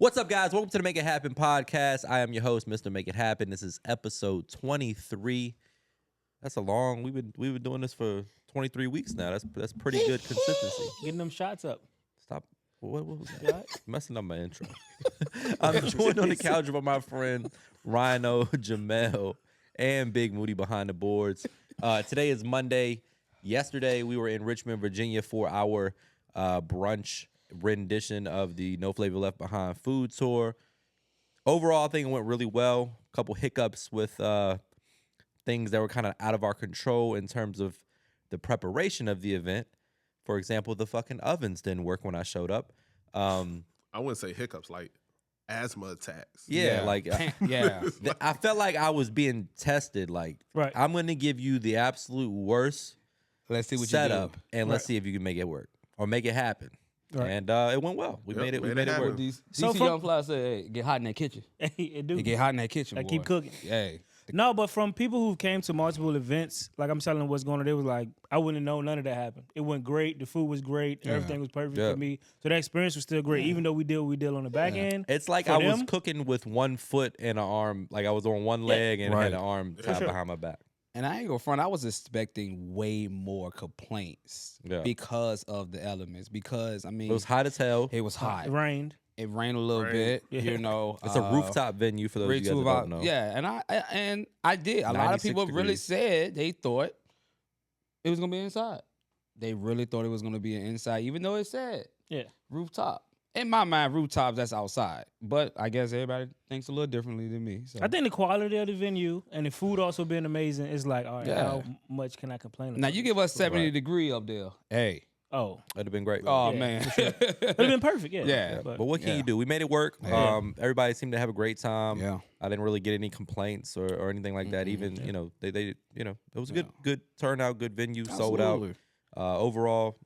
What's up, guys? Welcome to the Make It Happen podcast. I am your host, Mr. Make It Happen. This is episode 23. That's a long. We've been doing this for 23 weeks now. That's pretty good consistency. Getting them shots up. Stop. What was that? Messing up my intro. I'm joined on the couch by my friend Rhino, Jamel, and Big Moody behind the boards. Today is Monday. Yesterday we were in Richmond, Virginia for our brunch rendition of the No Flavor Left Behind food tour. Overall, I think it went really well. A couple hiccups with things that were kind of out of our control in terms of the preparation of the event. For example, the fucking ovens didn't work when I showed up. I wouldn't say hiccups, like asthma attacks. Yeah. Like Yeah. I felt like I was being tested. Like, Right. I'm going to give you the absolute worst Let's see what setup, you do. and let's see if you can make it work or make it happen. Right. And it went well. We made it work. DC Young Fly said, "Hey, get hot in that kitchen. It do. It get hot in that kitchen. I boy. keep cooking. Hey, No, but from people who came to multiple events, like I'm telling them what's going on, they was like, I wouldn't know none of that happened. It went great. The food was great. Yeah. Everything was perfect Yeah. for me. So that experience was still great, even though we did what we did on the back end. It's like For I was them? cooking with one foot and an arm. Like I was on one leg and Right. had an arm tied sure. behind my back. and I ain't gonna front. I was expecting way more complaints because of the elements. Because I mean, It was hot as hell. It was hot. It rained. It rained a little bit. Yeah. You know, It's a rooftop venue for those of you guys that don't know. Yeah, and I did. A lot of 96 people really degrees. said they thought it was gonna be inside. They really thought it was gonna be an inside, even though it said Yeah. rooftop. In my mind, rooftops, that's outside. But I guess everybody thinks a little differently than me. So. I think the quality of the venue and the food also been amazing. It's like, all right, Yeah. how much can I complain about? Now, you give us 70 degree up there. Hey. Oh, It'd have been great. Oh, Yeah, man. it'd have been perfect, yeah. Yeah. But what can you do? We made it work. Yeah. Everybody seemed to have a great time. Yeah. I didn't really get any complaints or anything like that. Even you know they it was a good turnout, good venue, sold out. Absolutely. Overall,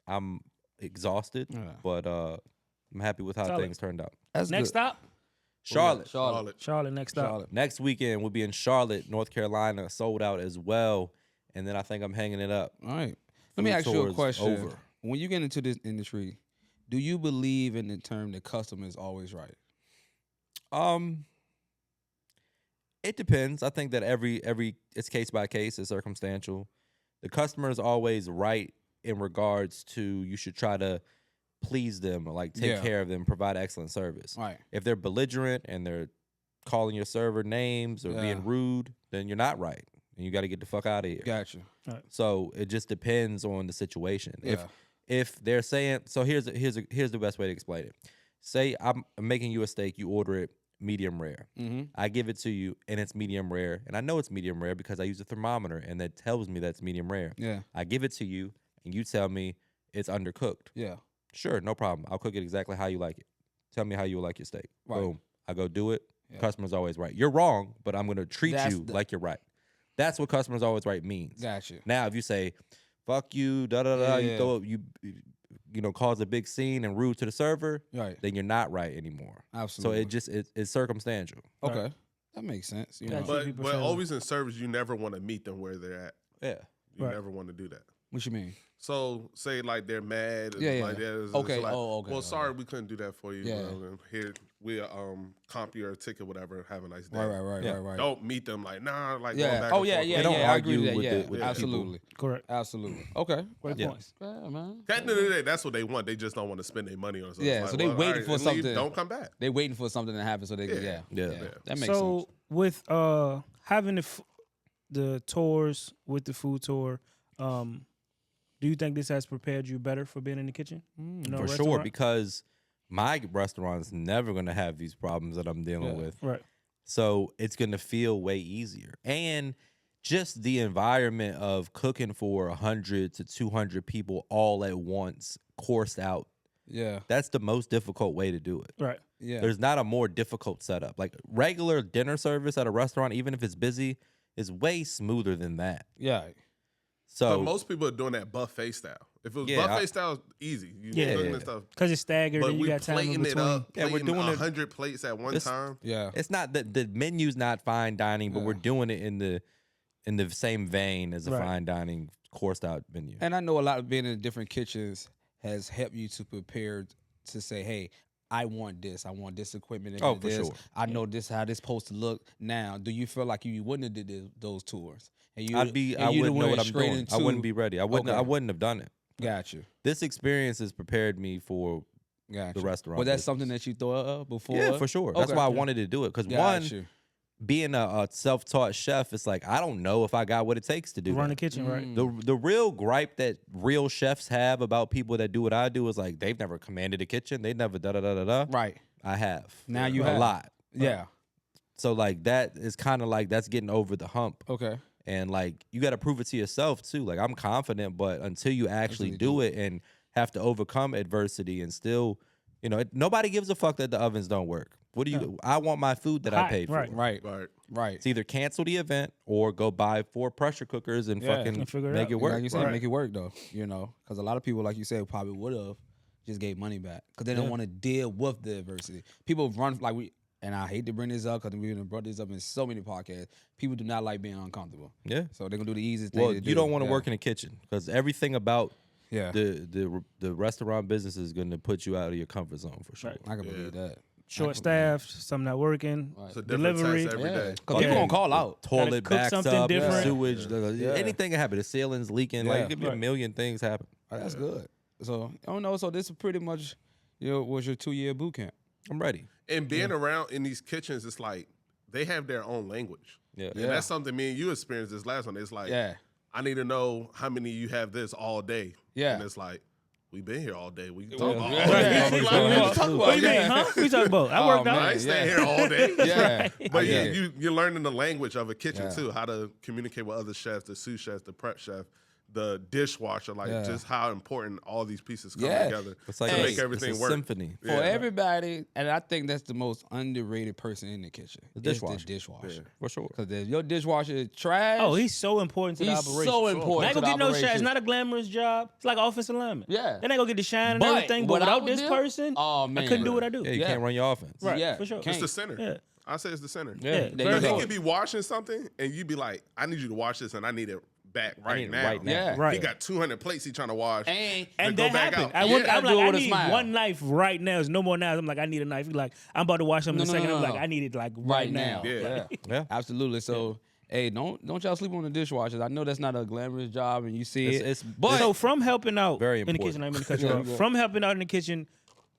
I'm exhausted, Yeah. but I'm happy with how Solid. things turned out. That's Next good. stop, Charlotte. Charlotte. Next stop. Charlotte. Next weekend we'll be in Charlotte, North Carolina, sold out as well. And then I think I'm hanging it up. All right. Let me Food ask you a tour's question. over. When you get into this industry, do you believe in the term the customer is always right? It depends. I think that every it's case by case, it's circumstantial. The customer is always right in regards to you should try to please them or like take Yeah. care of them, provide excellent service. Right. If they're belligerent and they're calling your server names or Yeah. being rude, then you're not right. And you got to get the fuck out of here. Gotcha. So it just depends on the situation. Yeah. If they're saying, so here's the best way to explain it. Say I'm making you a steak, you order it medium rare. Mm-hmm. I give it to you and it's medium rare, and I know it's medium rare because I use a thermometer and that tells me that's medium rare. Yeah. I give it to you and you tell me it's undercooked. Yeah. Sure, no problem. I'll cook it exactly how you like it. Tell me how you like your steak. Right. Boom. I go do it. Yeah. Customer's always right. You're wrong, but I'm going to treat That's you the- like you're right. That's what customer's always right means. Gotcha. Now, if you say, fuck you, da-da-da, you Yeah. throw you cause a big scene and rude to the server, Right. then you're not right anymore. Absolutely. So it's circumstantial. Okay. That makes sense. You Yeah, know. But- people But say- always in service, you never want to meet them where they're at. Yeah. You Right. never want to do that. What you mean? So say like they're mad. and Yeah, yeah. Like that. It's Okay, like, oh, okay, Well, okay. sorry, we couldn't do that for you. Yeah. And here we comp your ticket, whatever. Have a nice day. Right. Yeah. Right. Don't meet them like nah. Like Yeah. going back Oh, and yeah, forth. yeah, They don't yeah. I agree argue with that. with Yeah. the- with the people. Absolutely. Correct. Absolutely. Okay. Great Yeah. points. Yeah, man. At the end of the day, that's what they want. They just don't want to spend their money on something. Yeah, It's so like, they well, waiting all right, for and leave, something. Don't come back. They waiting for something to happen so they can. Yeah. Yeah. Yeah. That makes So sense. with having the tours with the food tour, do you think this has prepared you better for being in the kitchen? In a For sure, restaurant? because my restaurant's never going to have these problems that I'm dealing Yeah. with. Right. So it's going to feel way easier. And just the environment of cooking for 100 to 200 people all at once, coursed out, Yeah. that's the most difficult way to do it. Right. Yeah. There's not a more difficult setup. Like regular dinner service at a restaurant, even if it's busy, is way smoother than that. Yeah. So But most people are doing that buffet style. If it was Yeah, buffet style, it's easy. You Yeah. cooking and stuff. Because it's staggered But and you we got time in plating it between. up, Yeah, we're plating doing it- 100 plates at one It's- time. Yeah. it's not that the menu's not fine dining, but Yeah. we're doing it in the same vein as a Right. fine dining coursed out menu. And I know a lot of being in different kitchens has helped you to prepare to say, hey, I want this. I want this equipment. Oh, for sure. I know this how this supposed to look. Now, do you feel like you wouldn't have did those tours? And I wouldn't know what I'm doing. I wouldn't be ready. I wouldn't have done it. Got you. This experience has prepared me for the restaurant. Was that business. something that you thought of before? Yeah, for sure. That's why I wanted to do it. Because being a self-taught chef, it's like I don't know if I got what it takes to do Run that. the kitchen, right? The real gripe that real chefs have about people that do what I do is like they've never commanded a kitchen. They never da-da-da-da-da. Right. I have. Now you a have. lot. Yeah. So like that is kind of like that's getting over the hump. Okay. And like you got to prove it to yourself too. Like I'm confident, but until you actually do it and have to overcome adversity and still, nobody gives a fuck that the ovens don't work. What do you? I want my food that I paid for. Right. It's either cancel the event or go buy 4 pressure cookers and fucking make it work. Like you said, make it work though. Because a lot of people, like you said, probably would have just gave money back because they don't want to deal with the adversity. People run and I hate to bring this up because we've brought this up in so many podcasts. People do not like being uncomfortable. Yeah. So they're gonna do the easiest thing. Well, to do. you don't want to work in a kitchen because everything about Yeah. The restaurant business is going to put you out of your comfort zone for sure. Right. I can believe that. Short staffed, some not working, It's a different delivery. test every day. Because people gonna call out. Toilet cook backs something up, different. sewage, anything can happen. The ceiling's leaking. Yeah. Like it could be a million things happen. Oh, that's good. So I don't know. So this is pretty much was your 2-year boot camp. I'm ready. And being around in these kitchens, it's like they have their own language. Yeah. And that's something me and you experienced this last one. It's like, I need to know how many you have this all day. Yeah. And it's like, we've been here all day. We can talk all Yeah. day. What do you mean, huh? What you talking about? I worked out. I ain't staying here all day. Yeah. But Yeah. you're learning the language of a kitchen too, how to communicate with other chefs, the sous chef, the prep chef, the dishwasher, just how important all these pieces come together It's like to make everything it's a work. symphony. For everybody, and I think that's the most underrated person in the kitchen. The is dishwasher. The dishwasher. For sure. Because if your dishwasher is trash, Oh, he's so important to the he's operation. so important They to ain't the gonna get no shine. operation. It's not a glamorous job. It's like offensive lineman. Yeah. They ain't gonna get the shine and But everything. But what I without would this do- person, Oh, man. I couldn't do what I do. Yeah, you can't run your offense. Right. Yeah, For sure. can't. It's the center. Yeah. I say it's the center. Yeah. There Because you he go. could be washing something and you'd be like, I need you to wash this and I need it back right need it now. right now. Yeah. He Right. got 200 plates he trying to wash. And And go that back happened. out. I'm Yeah, like, do it I with a need smile. one knife right now. There's no more knives. I'm like, I need a knife. He's like, I'm about to wash them in a second. I'm like, I need it like right now. Yeah. Yeah. Absolutely. So, hey, don't y'all sleep on the dishwashers. I know that's not a glamorous job, and you see It's But So from helping out Very in the kitchen, important. I'm gonna cut you off. From helping out in the kitchen,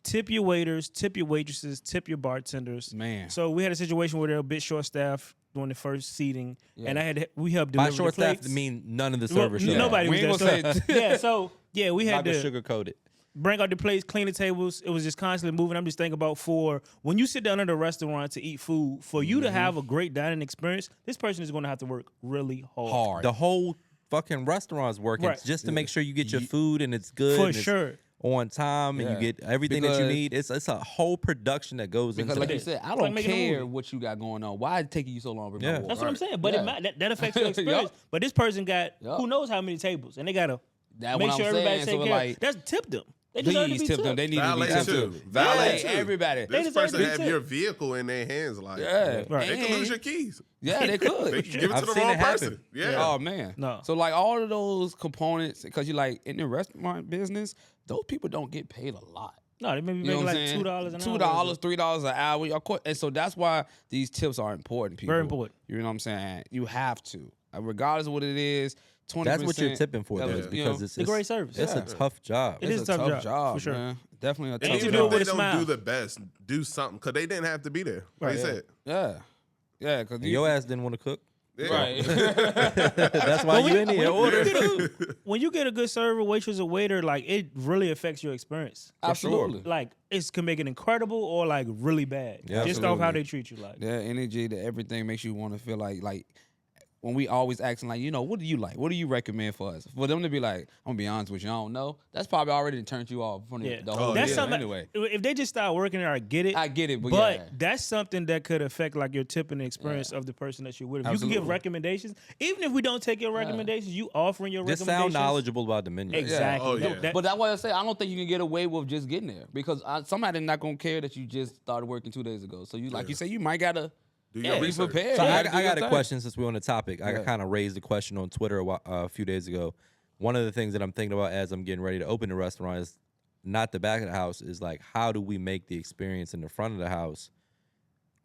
tip your waiters, tip your waitresses, tip your bartenders. Man. So we had a situation where they were a bit short staffed during the first seating, and we helped deliver By short the plates. staff, mean none of the Well, servers. showed up. nobody We was ain't there. gonna So, yeah, so yeah, we had Not to to sugarcoat it. bring out the plates, clean the tables. It was just constantly moving. I'm just thinking about for when you sit down at a restaurant to eat food, for you to have a great dining experience, this person is going to have to work really hard. The whole fucking restaurant's working Right. just to make sure you get your food and it's good. For and it's sure. on time and you get everything that you Because- need. It's a whole production that goes because, into like it. you said, I like don't making a care movie. what you got going on. Why it taking you so long to prepare? Yeah. That's what I'm saying. But Yeah. that affects your experience. Yup. But this person got Yup. who knows how many tables, and they gotta That's make what sure I'm everybody's saying. taken So, care like, of. That's tip them. They deserve to Please be tip them. tipped. They need to Valet be tipped too. too. Valet too. Everybody. They This deserve person to be have tipped. your vehicle in their hands. Like, Yeah. Right. they could lose And- your keys. Yeah, they could. They can give it I've to the seen wrong it happen. person. Yeah. Oh man. No. So like all of those components, because you like in the restaurant business, those people don't get paid a lot. No, they may be You know making what like I'm saying? $2 an hour. $2, $3 an hour. Of course, and so that's why these tips are important. People, Very important. You know what I'm saying? You have to, regardless of what it is. 20%. That's what you're tipping for, though, of is it, you because know, it's a great service. It's Yeah. a tough job. It is it's a tough job, for sure. man. Definitely a And tough even do it if job. they with a don't smile. do the best, do something because they didn't have to be there. Like you said. Yeah, yeah. Because And your ass didn't want to cook. Yeah. right. That's why you in here. Order. When you get a good server, waitress, or waiter, like it really affects your experience. Absolutely. Like it can make it incredible or like really bad. Yeah, just off how absolutely. they treat you. Like Their energy, that everything makes you want to feel like when we always asking like, what do you like? What do you recommend for us? For them to be like, I'm gonna be honest with you, I don't know. That's probably already turned you off from yeah, the whole that's deal something. anyway. If they just start working there, I get it. I get it, but yeah. that's something that could affect like your tipping experience of the person that you're with. If you can give Absolutely. recommendations, even if we don't take your recommendations, you offering your Just recommendations. sound knowledgeable about the menu. Exactly. Oh, No, yeah. that- But that's why I say I don't think you can get away with just getting there because somebody not gonna care that you just started working 2 days ago. So you like you say you might gotta Do your be research. prepared. So You I gotta do your got a thing. question since we're on the topic. I Yeah. kind of raised a question on Twitter a few days ago. One of the things that I'm thinking about as I'm getting ready to open the restaurant is not the back of the house, is like how do we make the experience in the front of the house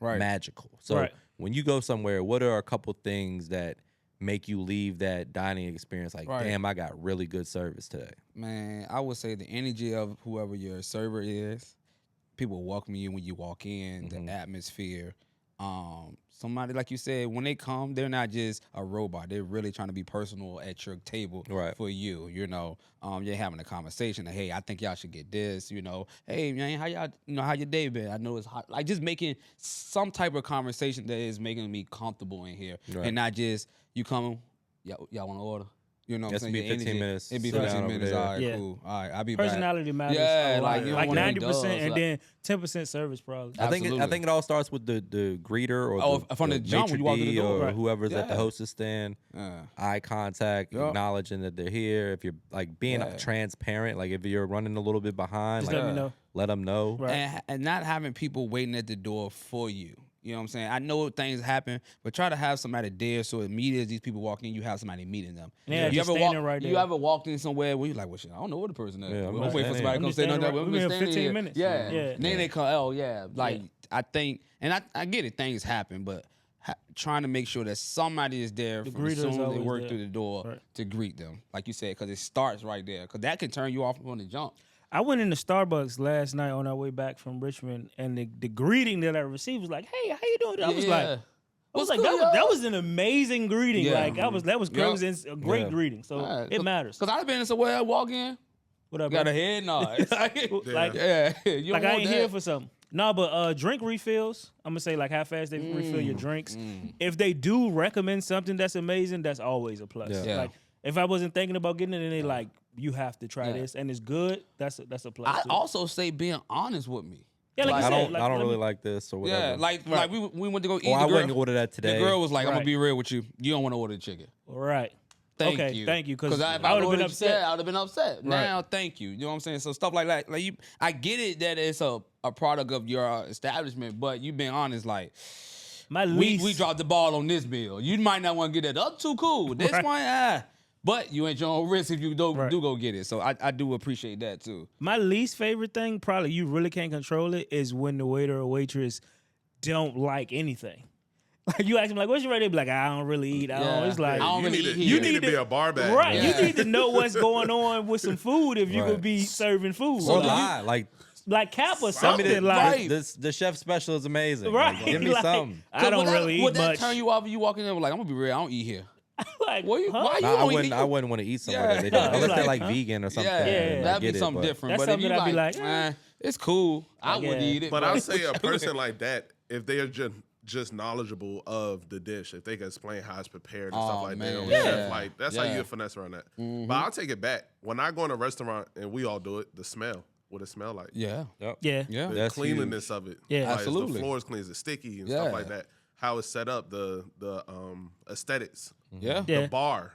magical? So when you go somewhere, what are a couple things that make you leave that dining experience like, damn, I got really good service today? Man, I would say the energy of whoever your server is. People welcome you when you walk in, the atmosphere. Somebody, like you said, when they come, they're not just a robot. They're really trying to be personal at your table for you. You know, you're having a conversation. Like, hey, I think y'all should get this. You know, hey man, how y'all? You know, how your day been? I know it's hot. Like just making some type of conversation that is making me comfortable in here, and not just you coming. Y'all want to order? You know what I'm saying? It'd be 15 minutes. It'd be 15 minutes. All right, cool. All right, I'll be personality back. matters. Yeah, a lot. like 90%, and then 10% service probably. I think it all starts with the greeter or from the jump when you walk in the door, or whoever's at the hostess stand. Eye contact, acknowledging that they're here. If you're like being transparent, like if you're running a little bit behind, just like, let me know. Let them know. And not having people waiting at the door for you. You know what I'm saying? I know things happen, but try to have somebody there so immediately as these people walk in, you have somebody meeting them. Yeah, you you ever walked in somewhere where you're like, well, shit, I don't know where the person is. Yeah, I'm waiting for somebody to come say nothing. We've been 15 minutes. Yeah. Then they come, I think, and I get it, things happen, but trying to make sure that somebody is there from as soon as they work through the door to greet them. Like you said, because it starts right there. Because that can turn you off on the jump. I went into Starbucks last night on our way back from Richmond, and the greeting that I received was like, "Hey, how you doing?" I was like, that was an amazing greeting. Like that was crazy, a great greeting. So it matters. Because I've been somewhere I walk in, what up, got bro? a head nod. like I ain't here for something. No, but drink refills. I'm gonna say like how fast they refill your drinks. If they do recommend something that's amazing, that's always a plus. Like if I wasn't thinking about getting it, and they like, you have to try this, and it's good. That's a plus. I also say being honest with me. Yeah, like I you said, don't really like this or whatever. Yeah, like we went to go eat. I wouldn't order that today. The girl was like, "I'm gonna be real with you. You don't want to order the chicken." Right. Thank you. Because I would have been upset. I would have been upset. Now, thank you. You know what I'm saying? So stuff like that. Like I get it that it's a product of your establishment, but you being honest, like. We dropped the ball on this bill. You might not want to get that up too cool. This one, but you ain't your own risk if you do go get it. So I do appreciate that too. My least favorite thing, probably you really can't control it, is when the waiter or waitress don't like anything. Like you ask them like, "What's your rate?" They be like, "I don't really eat." It's like I don't really eat. You need to be a bar back. Right. You need to know what's going on with some food if you're gonna be serving food. Or lie, like cap or something. Like the chef special is amazing. Right. Like, give me something. I don't really eat much. Would that turn you off if you walk in there like, I'm gonna be real, I don't eat here. Like, why you I wouldn't want to eat somewhere that they don't. Unless they're like vegan or something. Yeah, that'd be something different. That's but if something you I'd be like, it's cool. I would eat it. But I'll say a person like that, if they are just knowledgeable of the dish, if they can explain how it's prepared and stuff like that, like that's how you finesse around that. But I'll take it back. When I go in a restaurant and we all do it, the smell. What it smell like? The cleanliness of it. Yeah, like, absolutely. The floor is clean, is it sticky and stuff like that. How it's set up, the aesthetics. The bar.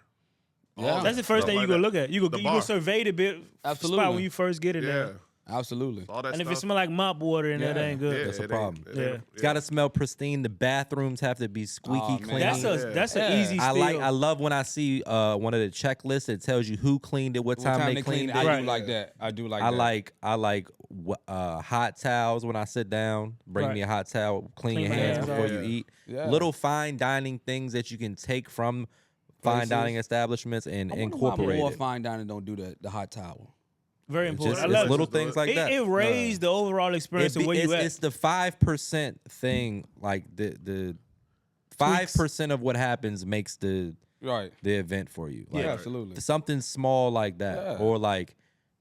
That's the first thing you gonna look at. You go survey the bit spot when you first get it there. Absolutely. And if it smell like mop water in there, that ain't good. That's a problem. It's got to smell pristine. The bathrooms have to be squeaky clean. That's an easy steal. I love when I see one of the checklists that tells you who cleaned it, what time they cleaned it. I do like that. I like hot towels when I sit down. Bring me a hot towel. Clean your hands before you eat. Little fine dining things that you can take from fine dining establishments and incorporate more it. Fine dining don't do the hot towel. Very important. Just, it's little things like that. It raised the overall experience of where you at. It's the 5% thing. Like the 5% of what happens makes the event for you. Like, absolutely. Something small like that, or like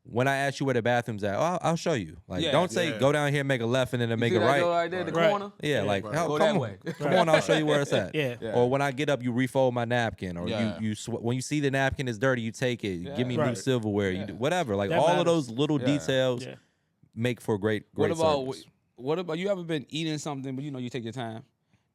when I ask you where the bathroom's at, I'll show you. Like, don't say go down here, make a left, and then make a right. Right there, the corner. Yeah, like Go come that on, way. come on, I'll show you where it's at. Or when I get up, you refold my napkin, or when you see the napkin is dirty, you take it. Give me new silverware. You do whatever. Like all of those little details make for great service. What about you? Ever been eating something, but you take your time?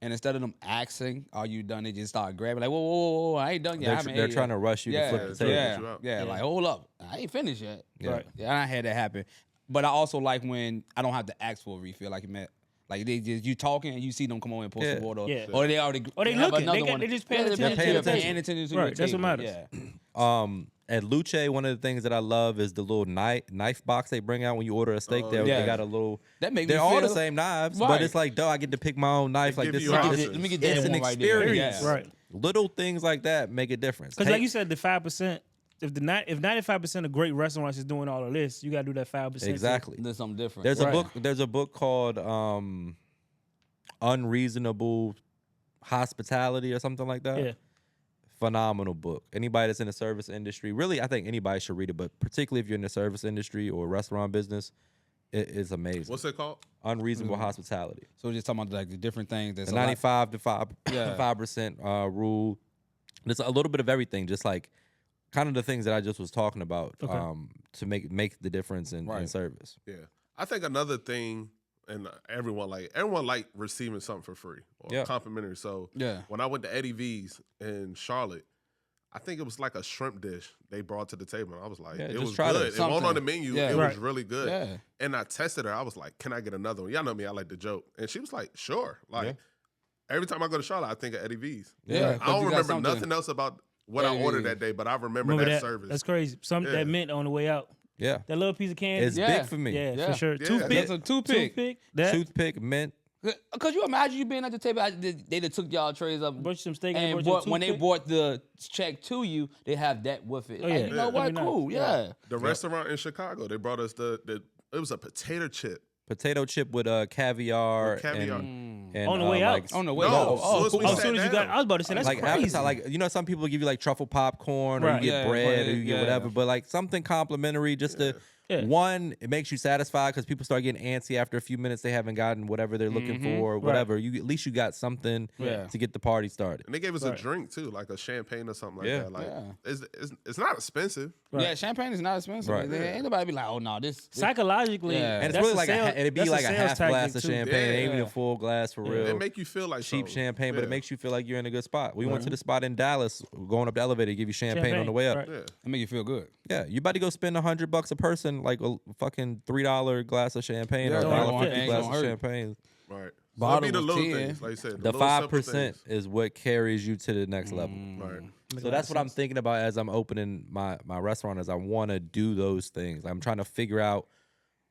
And instead of them asking, "Are you done?" they just start grabbing like, "Whoa, I ain't done yet." They're trying to rush you to flip the table. Like hold up, I ain't finished yet. Right. Yeah, I had that happen. But I also like when I don't have to ask for a refill, like you meant. Like they just you talking and you see them come on and pour some water, or they already they looking, they just paying attention. Paying attention to right, that's what matters. And At Luce, one of the things that I love is the little knife box they bring out when you order a steak. They got a little. That make me they're all the feel- same knives, Right. but it's like, I get to pick my own knife. They Like give this you is options. Let me get it's that an one right there. experience. Yeah. Right. Little things like that make a difference. Because Hey, like you said, the 5%. If 95% of great restaurants is doing all of this, you gotta do that 5%. exactly. There's something different. There's Right. a book. There's a book called Unreasonable Hospitality or something like that. Yeah. Phenomenal book. Anybody that's in the service industry, really, I think anybody should read it. But particularly if you're in the service industry or restaurant business, it is amazing. What's it called? Unreasonable Hospitality. So we're just talking about like the different things. That's The a lot- 95 to 5 Yeah. 5% rule. There's a little bit of everything, just like kind of the things that I just was talking about to make the difference in service. Yeah, I think another thing, and everyone like receiving something for free or complimentary. So when I went to Eddie V's in Charlotte, I think it was like a shrimp dish they brought to the table. And I was like, it was try good. It wasn't on the menu. Yeah. It Right. was really good. Yeah. And I tested her. I was like, can I get another one? Y'all know me. I like to joke. And she was like, sure. Like every time I go to Charlotte, I think of Eddie V's. Yeah, I don't remember nothing else about what I ordered that day, but I remember that service. That's crazy. That mint on the way out. Yeah. That little piece of candy. It's big for me. Yeah, for sure. Yeah. Toothpick. That's a toothpick. That. Toothpick, mint. Cause you imagine you being at the table, they done took y'all trays up, Brought you some steak and and brought you a when they toothpick? brought the check to you, they have that with it. Oh, Like, yeah. you know Yeah. what? That'd be Cool, nice. yeah. The restaurant in Chicago, they brought us it was a potato chip. Potato chip with caviar. With caviar. And On the way out? On the way No, out. as soon as we As sat soon as you got, down. I was about to say that's like crazy. appetite, like some people give you like truffle popcorn or Right. you get Yeah, bread or you get yeah. whatever, but like something complimentary just to Yeah. one, it makes you satisfied because people start getting antsy after a few minutes they haven't gotten whatever they're looking for or whatever. You at least you got something Yeah. to get the party started. And they gave us a drink too, like a champagne or something like Yeah. that. Like it's not expensive. Yeah, champagne is not expensive. Right. Ain't nobody be like, oh no, this Psychologically, Yeah. And it's that's really a like sales- it'd be that's like a sales half glass tactic, of too. champagne, it ain't even Yeah. a full glass for real. It make you feel like Cheap something. champagne, but Yeah. it makes you feel like you're in a good spot. We went to the spot in Dallas, going up the elevator, they give you champagne on the way up. right. Yeah. it make you feel good. Yeah, you about to go spend $100 a person, like a fucking $3 glass of champagne Yeah, or don't $1.50 hurt. glass Ain't of gonna hurt. champagne. Right. Bottle So it'd be the was little 10. things, like you said. The little simple 5% things. is what carries you to the next level. Right. So that's what I'm thinking about as I'm opening my restaurant. Is I want to do those things. I'm trying to figure out.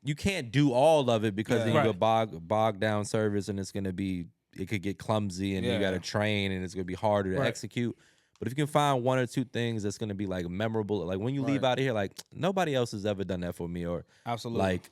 You can't do all of it because then you go bog down service and it's gonna be. It could get clumsy and you got to train and it's gonna be harder to execute. But if you can find one or two things that's gonna be like memorable, like when you leave out of here, like nobody else has ever done that for me, or Absolutely. like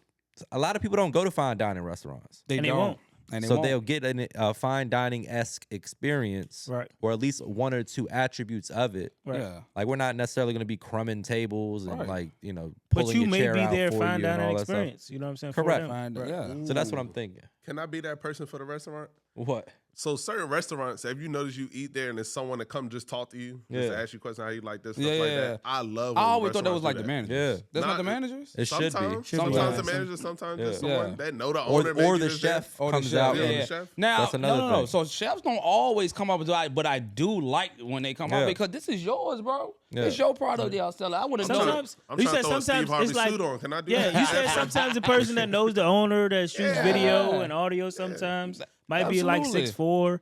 a lot of people don't go to fine dining restaurants. And they won't. And So won't. they'll get a fine dining-esque experience, Right. or at least one or two attributes of it. Right. Yeah. Like we're not necessarily going to be crumbing tables and like pulling But you your may chair be out there for fine you and all dining that stuff. experience. You know what I'm saying? For Correct. them. Find- Right. yeah. So that's what I'm thinking. Can I be that person for the restaurant? What? So certain restaurants, have you noticed you eat there and there's someone that come just talk to you, just to ask you questions how you like this, stuff like that? I love. I when always thought that was restaurants like do the that. managers. Yeah. That's not Nah, the managers? It should be. Sometimes the Yeah. manager, sometimes Yeah. just someone Yeah. that know the Or owner. maybe the just there. chef Or the comes chef, out. yeah, and- the chef. Now, That's another no. thing. So chefs don't always come up with it, but I do like when they come Yeah. up because this is yours, bro. Yeah. It's your product y'all selling. I would have known. Sometimes I'm you trying said to throw a Steve sometimes Harvey it's like suit on. Can I do yeah. that? You said sometimes the person that knows the owner that shoots Yeah. video and audio sometimes might be like Absolutely. 6'4".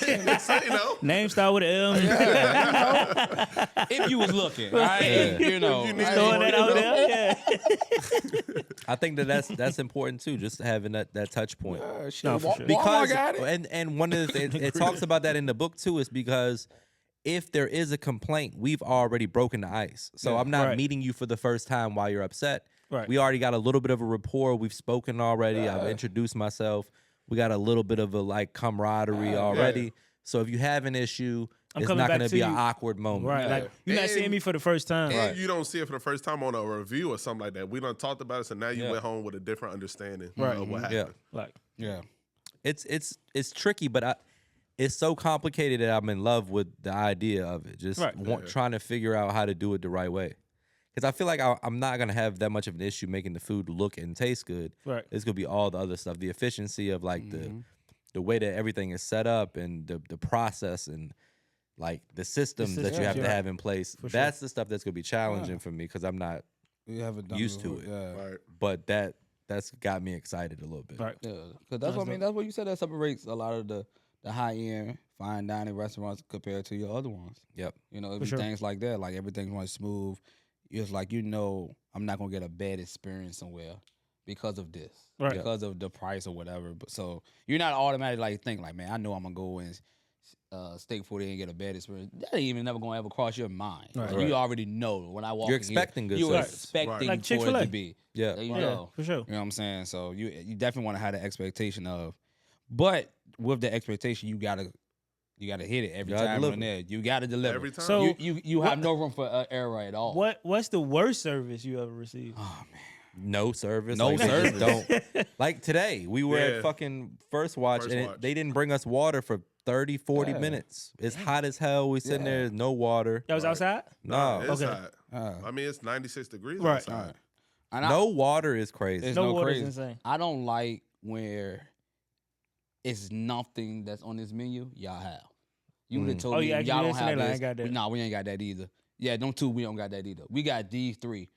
You know, Name start with an M. If you was looking, right? You know. You need I Throwing ain't- that out there. Yeah. I think that's important too, just having that touch point. Shit, No, for sure. Because Walmart got it. and one of the things it talks about that in the book too is because if there is a complaint, we've already broken the ice. So I'm not Right. meeting you for the first time while you're upset. Right. We already got a little bit of a rapport. We've spoken already. I've introduced myself. We got a little bit of a like camaraderie already. So if you have an issue, it's coming not back going to to be an you. awkward moment. Right. Like you're not And- seeing me for the first time. and you don't see it for the first time on a review or something like that. We done talked about it, so now you Yeah. went home with a different understanding Right. of what Yeah. happened. Like Yeah. It's tricky, but it's so complicated that I'm in love with the idea of it. Just Right. trying to figure out how to do it the right way. Because I feel like I'm not gonna have that much of an issue making the food look and taste good. Right. It's gonna be all the other stuff, the efficiency of like the way that everything is set up and the process and like the systems that you systems, have to yeah. have in place. sure. That's the stuff that's gonna be challenging for me because I'm not You haven't done used it to before. it. Yeah. Right. But that's got me excited a little bit. right. Yeah, because that's what I mean. That's what you said that separates a lot of the the high end fine dining restaurants compared to your other ones. Yep. You know, it'd be sure. things like that. Like everything's running smooth. It's like I'm not gonna get a bad experience somewhere because of this, Right. because of the price or whatever. But so you're not automatically like think like, man, I know I'm gonna go and steak 40 and get a bad experience. That ain't even never gonna ever cross your mind. Right. Like, you already know when I walk. You're in expecting here, good you're service. expecting Like for it Chick-fil-A. to be. Yeah. You Yeah, know. for sure. You know what I'm saying? So you definitely want to have the expectation of, but with the expectation, you gotta hit it every Gotta time deliver. on there. You gotta deliver. Every time. So- you have no room for error at all. What's the worst service you ever received? Oh man. No service. No like, they just service. Don't. Like today, we were Yeah. at fucking First Watch, First and Watch. they didn't bring us water for 30, 40 Yeah. minutes. It's hot as hell. We sitting Yeah. there, no water. That was outside? No. It's Okay. hot. Uh, I mean, it's 96 degrees Right. outside. and No water is crazy. It's No no water crazy. is insane. I don't like where it's nothing that's on this menu. Y'all have. You would have told Oh, me you actually y'all don't didn't say have that, like, I this. got that. Nah, we ain't got that either. Yeah, them two, we don't got that either. We got these three.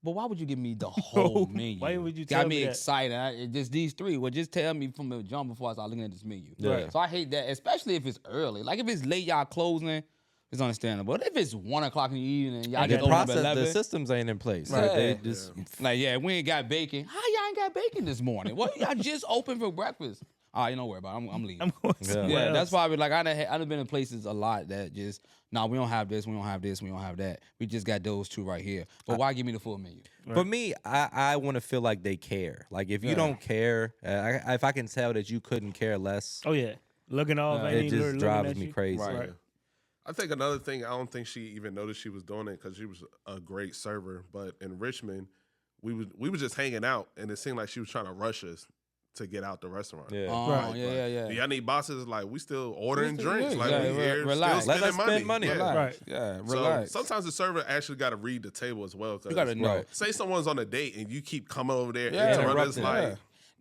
But why would you give me the whole menu? Why would you got tell me me that? excited? Just these three. Well, just tell me from the jump before I start looking at this menu. Yeah. So I hate that, especially if it's early. Like if it's late, y'all closing, it's understandable. But if it's 1 o'clock in the evening, y'all I The get got open at process, the 11. systems ain't in place. Right. Like, they Yeah. just Like, yeah, we ain't got bacon. How y'all ain't got bacon this morning? What, y'all just open for breakfast? All right, you don't worry about it. I'm leaving. I'm going Yeah. somewhere Yeah, else. that's why I be like, I done been in places a lot that just, we don't have this, we don't have this, we don't have that. We just got those two right here. But why give me the full menu? For me, I want to feel like they care. Like if you Yeah. don't care, if I can tell that you couldn't care less, Oh yeah, looking off. Yeah. ain't it even just looking drives at me you. crazy. Right. I think another thing, I don't think she even noticed she was doing it because she was a great server. But in Richmond, we was just hanging out, and it seemed like she was trying to rush us to get out the restaurant. Yeah. Oh, Right. yeah. Do y'all need bosses? Like, we still ordering still drinks. good. Like, Yeah, we here relax. still Let us spending spend money. Yeah. Relax. Right. Yeah, So relax. sometimes the server actually got to read the table as well. You gotta know. Right. Say someone's on a date and you keep coming over there Yeah. interrupting us, Interrupting. like, Yeah.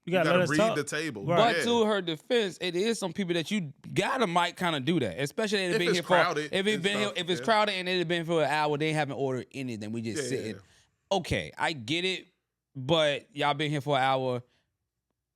You gotta let us read talk. the table. Right. But Yeah. to her defense, it is some people that you gotta might kind of do that, especially if If been it's here crowded for if it and been here, stuff, if it's yeah. crowded and it had been for an hour, they haven't ordered anything. We just Yeah, sitting. yeah. Okay, I get it, but y'all been here for an hour.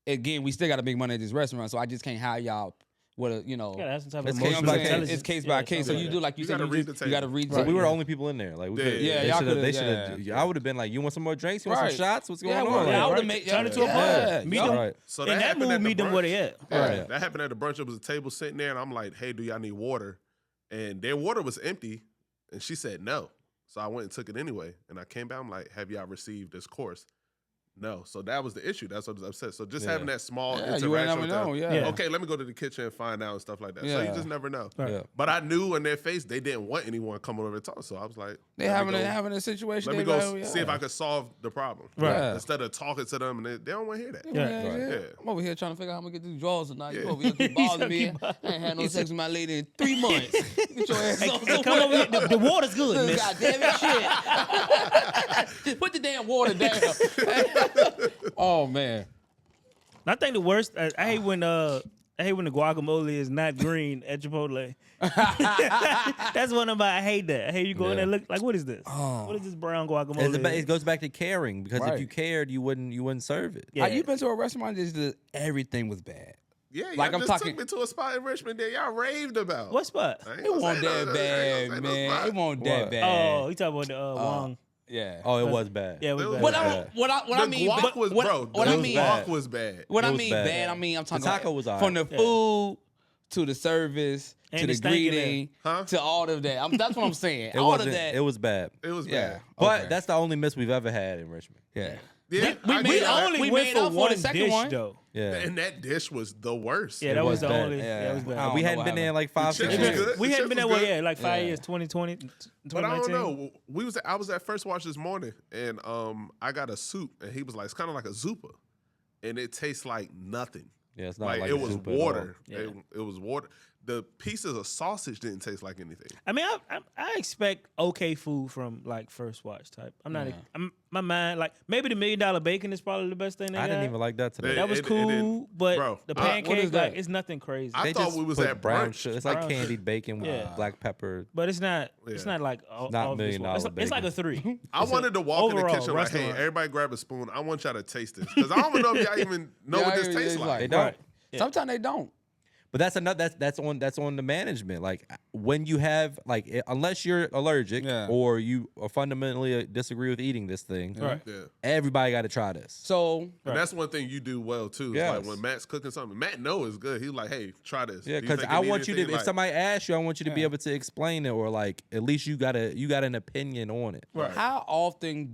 Again, we still got to make money at this restaurant, so I just can't hire y'all with a You gotta have some type of It's You know case what by I'm case. saying? intelligence. It's case by Yeah, case. So something you like do that. like you You said, gotta you read just the you got to table. read. So we were the yeah. only people in there. Like we Yeah, could, yeah, they y'all should coulda- have. yeah. I would have been like, you want some more drinks? You want Right. some shots? What's going Yeah, on? well, Yeah, I would right. have made Turn it to a yeah. party. Meet Yeah. them. Right. So In that happened mood, at the meet them where they brunch. at. Yeah, Right. that happened at the brunch. It was a table sitting there, and I'm like, "Hey, do y'all need water?" And their water was empty, and she said no. So I went and took it anyway. And I came back. I'm like, "Have y'all received this course?" No. So that was the issue. That's what I was upset. So just Yeah. having that small Yeah, you ain't interaction never with know. them. Yeah. Yeah. Okay, let me go to the kitchen and find out and stuff like that. So Yeah. you just never know. Right. Yeah. But I knew in their face they didn't want anyone coming over to talk. So I was like, They let me having go- a situation. Let me they go like, see if yeah. I could solve the problem. Right. Yeah. Instead of talking to them, and they don't want to hear that. Yeah. Right. Yeah. I'm over here trying to figure out how I'm gonna get these drawers tonight. You Yeah. over here keep bothering me. Keep I ain't had no sex with my lady in 3 months. Get your ass on Hey, come over here. The water's good, miss. God damn it, shit. Just put the damn water down. Oh man. I think the worst. I hate when the guacamole is not green at Chipotle. That's one of my. I hate that. I hate you go in there and look like, what is this? What is this brown guacamole? It goes back to caring because Right. if you cared, you wouldn't serve it. Yeah. You been to a restaurant that everything was bad. Yeah, Like, y'all I'm just talking- took me to a spot in Richmond that y'all raved about. What spot? I ain't It gonna wasn't say no- that I bad, ain't gonna say no man. spot. It wasn't that What? bad. Oh, you talking about the Wong? Yeah. Oh, it was bad. Yeah, it was It was bad. What bad. I The mean, guac was, what, bro. what the I mean, guac was bad. what It I was mean, bad. bad. I mean, I'm talking taco about was from the Yeah. food to the service And to the the stank in greeting Huh? to all of that. That's what I'm saying. It all of wasn't. that. It was bad. It was yeah. bad. But Okay. that's the only miss we've ever had in Richmond. yeah. Yeah, We I made get that. only we went made for up for the one second dish one. though. Yeah. And that dish was the worst. Yeah, It that was was the bad. only. Yeah, that was I bad. don't We know hadn't what been there in happened. like 5, The 6 chips was years. good. We The hadn't been chips that was way good. yet, like 5 Yeah. years, 2020, But I don't 2019. know. I was at First Watch this morning, and I got a soup, and he was like, it's kind of like a zuppa, and it tastes like nothing. Yeah, it's not Like, like it a was soup at all. water. Yeah. It was water. The pieces of sausage didn't taste like anything. I mean, I expect okay food from like First Watch type. I'm not. Yeah. I'm my mind like maybe the $1 Million Bacon is probably the best thing they I got. didn't even like that today. That was It cool, didn't- but bro, the what is pancake that? like it's nothing crazy. I They thought just we was put at brown brunch. sugar. It's like Brown candied bacon with Yeah. black pepper. but it's not. It's Yeah. not like all, not all $1 this million one. It's like bacon. a 3. I wanted to walk in the overall kitchen like, hey, restaurant. everybody grab a spoon. I want y'all to taste this. Because I don't even know if y'all even know Yeah, what this yeah, tastes it's like. like- They don't. Right. Yeah. Sometimes they don't. But that's on the management. Like when you have unless you're allergic or you fundamentally disagree with eating this thing, Right. Yeah. everybody got to try this. And that's one thing you do well too. It's like when Matt's cooking something, Matt knows it's good. He's like, "Hey, try this." Yeah, because I want you to. If somebody asks you, I want you to be able to explain it, or like at least you got an opinion on it. Right. How often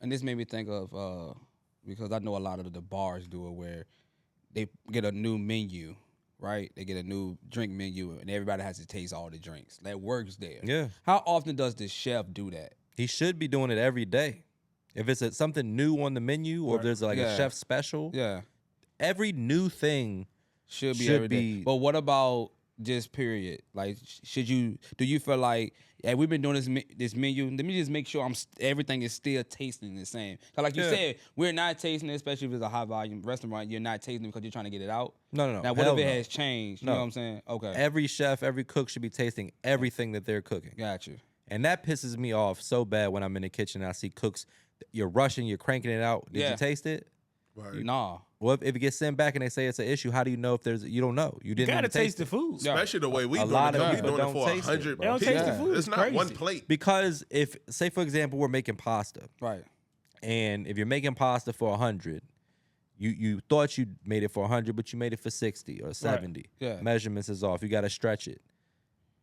and this made me think of because I know a lot of the bars do it where they get a new menu, right? They get a new drink menu, and everybody has to taste all the drinks. That works there. Yeah. How often does the chef do that? He should be doing it every day. If it's something new on the menu, or if there's like a chef special, every new thing should be every day. But what about just period? Like, do you feel like, we've been doing this menu, let me just make sure everything is still tasting the same. Cause like you said, we're not tasting it, especially if it's a high volume restaurant, you're not tasting it because you're trying to get it out. No. Now, what if it has changed? You know what I'm saying? Okay. Every chef, every cook should be tasting everything that they're cooking. Got you. And that pisses me off so bad when I'm in the kitchen and I see cooks, you're rushing, you're cranking it out. Did you taste it? Right. Nah. Well, if it gets sent back and they say it's an issue, how do you know if you don't know? You didn't gotta even taste the food. Especially the way we doing lot it. of We people doing it don't for taste it. 100 They don't taste the food. It's not crazy. one plate. Because say for example, we're making pasta. Right. And if you're making pasta for 100, you thought you made it for 100, but you made it for 60 or 70. Yeah. Measurements is off. You got to stretch it.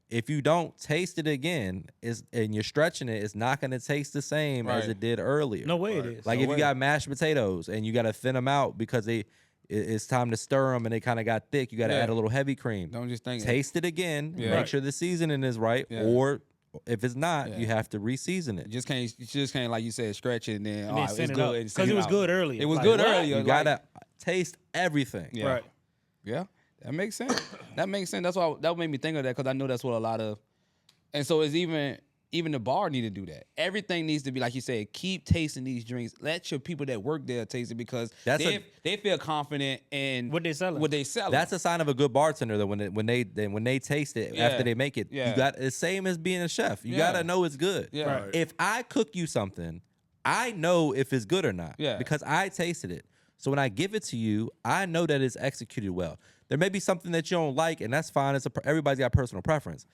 If you don't taste it again, and you're stretching it, it's not going to taste the same as it did earlier. No way it is. Like if you got mashed potatoes and you got to thin them out because it's time to stir them and they kind of got thick, you got to add a little heavy cream. Don't just think Taste it again. Make sure the seasoning is right. Or if it's not, you have to re-season it. You just can't like you said, stretch it and then And then it's send it good. out. Because it was good earlier. It was Like, good what? earlier. You gotta taste everything. Yeah. Right. Yeah, that makes sense. That makes sense. That's why that made me think of that because I know that's what a lot of, and so it's even the bar need to do that. Everything needs to be like you said. Keep tasting these drinks. Let your people that work there taste it because they feel confident in What they selling. That's a sign of a good bartender that when they taste it after they make it, you got the same as being a chef. You gotta know it's good. Yeah. Right. If I cook you something, I know if it's good or not. Yeah. Because I tasted it. So when I give it to you, I know that it's executed well. There may be something that you don't like, and that's fine. Everybody's got personal preference.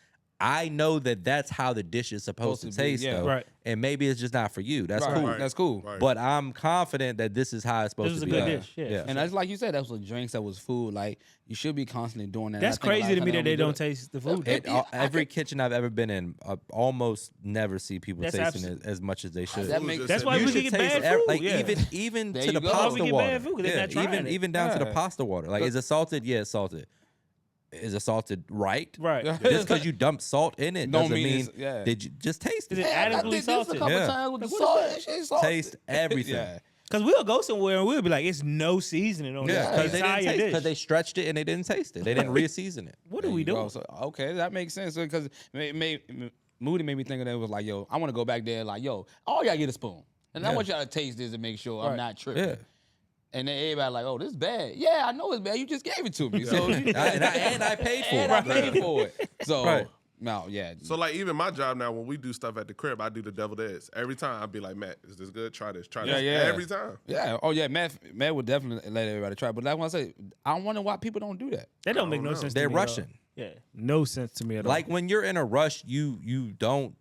I know that that's how the dish is supposed to taste, though. Right. And maybe it's just not for you. That's cool. Right. That's cool. Right. But I'm confident that this is how it's supposed This to is be. a good dish. Yeah. And that's like you said, that was drinks, that was food. Like you should be constantly doing that. That's I think a lot crazy of to me times that they we do don't it. taste the food. Every kitchen I've ever been in, I almost never see people That's tasting it as much as they should. That makes That's sense. why You we should can get taste bad food. like yeah. even There to you the go. pasta We get water. bad food 'cause they're not trying it. even down to the Yeah. pasta water. Like, is it salted? Yeah, it's salted. Is it salted right? Right. Just because you dumped salt in it Don't doesn't mean mean. it's- yeah. Did you just taste Is it? it adequately I did this a salted? couple Yeah. times with the Like, salt. what is That shit salted. Taste everything. Yeah. Because we'll go somewhere and we'll be like, it's no seasoning on Yeah, this because they entire didn't taste dish. because they stretched it and they didn't taste it. They didn't re-season it. What are There we you go. doing? So, okay, that makes sense. Because Moody made me think of that. It was like, yo, I want to go back there. Like, yo, all y'all get a spoon, and I want y'all to taste this and make sure I'm not tripping. Yeah. And then everybody like, oh, this is bad. Yeah, I know it's bad. You just gave it to me. So and I paid for and I it. paid for it. So Right. no, yeah. So like even my job now, when we do stuff at the crib, I do the deviled eggs. Every time I'd be like, Matt, is this good? Try this. Try this. Yeah. Every time. Yeah. Oh yeah, Matt would definitely let everybody try. But like when I say, I wonder why people don't do that. That don't make don't no know. sense. They're to me at all. rushing. Yeah, no sense to me at all. Like when you're in a rush, you don't.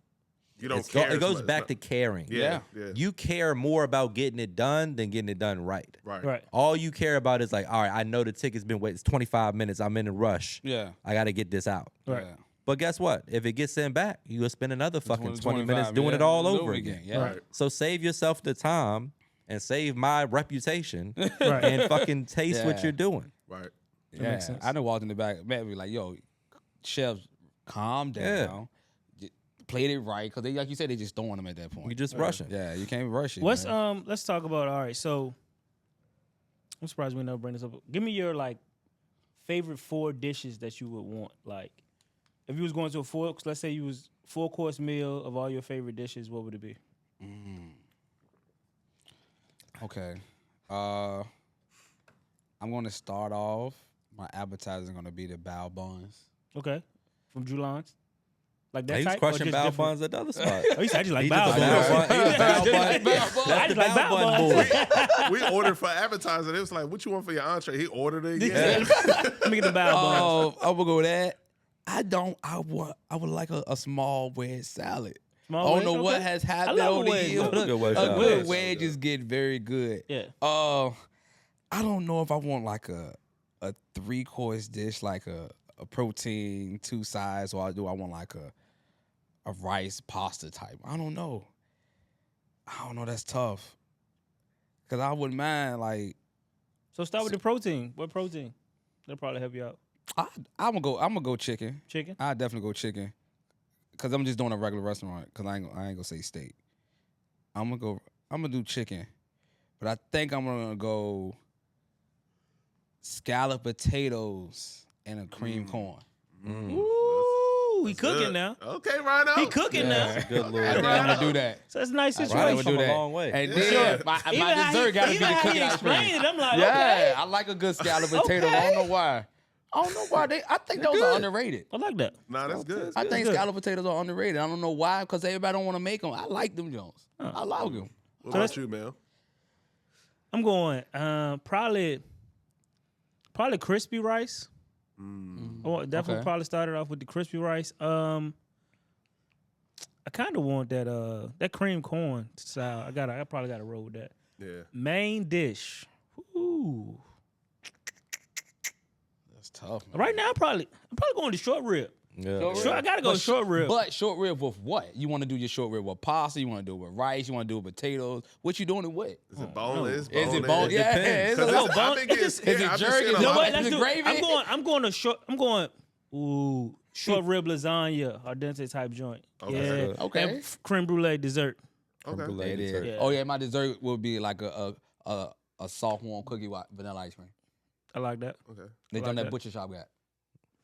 You don't It care. goes as much. back to caring. Yeah. You care more about getting it done than getting it done right. right. All you care about is like, all right, I know the ticket's been waiting. It's 25 minutes. I'm in a rush. Yeah. I got to get this out. Right. Yeah. But guess what? If it gets sent back, you will spend another fucking 20 minutes 25, doing yeah, it all do over it again. Yeah. Right. So save yourself the time and save my reputation Right. and fucking taste what Yeah. you're doing. Right. Yeah. makes sense. I done walked in the back. Matt be like, yo, chefs, calm down. Played it right because they, like you said, they just throwing them at that point. You just rushing. Yeah, you can't rush it. What's man. let's talk about. All right, so I'm surprised we never bring this up. Give me your like favorite 4 dishes that you would want. Like, if you was going to a let's say you was 4-course meal of all your favorite dishes, what would it be? Okay. I'm going to start off. My appetizer is going to be the bao buns. Okay, from Julian's. Like He that was type? Or crushing just bao different? buns at the other spot. Oh, he said I just like He bao just a buns. bao bun. He a bao bun. I just like bao buns. We ordered for appetizer. It was like, what you want for your entree? He ordered it again. Let me get the bao buns. Oh, I'm gonna go with that. I would like a small wedge salad. Small I wedge? don't know what Okay. has I happened love a over the wedge. years. A good wedge A salad. good Yes. wedge is getting very good. Yeah. I don't know if I want like a 3-course dish, like a protein 2 sides, or do I want like a rice pasta type? I don't know. That's tough. Cause I wouldn't mind like So start with the protein. What protein? That'll probably help you out. I'm gonna go chicken. Chicken? I definitely go chicken. Cause I'm just doing a regular restaurant. Cause I ain't gonna say steak. I'm gonna do chicken, but I think I'm gonna go scalloped potatoes and a cream corn. Ooh, he cooking Good. now. Okay, Rhino. He cooking now. Good I little. think I'm gonna do that. So that's a nice I think I'm situation. gonna From do a that. long way. And Yeah. then my Even how dessert got to be even the how cookie he ice cream. explained it, I'm like, Yeah, okay. I like a good scalloped potato. I don't know why. I think those are underrated. I like that. Nah, that's good. I think good. scalloped potatoes are underrated. I don't know why, because everybody don't want to make them. I like them Jones. I like them. What about you, man? I'm going probably crispy rice. I want, definitely Okay. probably started off with the crispy rice. I kind of want that cream corn style. I probably got to roll with that. Yeah. Main dish. Ooh. That's tough. Man. Right now, I'm probably going to short rib. Yeah. Sure, I gotta go short rib. But short rib with what? You want to do your short rib with pasta? You want to do it with rice? You want to do it with potatoes? What you doing it with? Is it boneless? Is it bone? It Yeah, depends. it's a 'Cause little I bone. think it's Is it I've been jerky? seeing a You know lot- what? Let's Is it do. gravy? I'm going to short. I'm going. Ooh, short rib lasagna, al dente type joint. Okay. Yeah. Okay. And creme brulee dessert. Okay. Brulee It is. dessert. Yeah. Oh yeah, my dessert will be like a soft warm cookie with vanilla ice cream. I like that. Okay. They I done like that that. butcher shop got.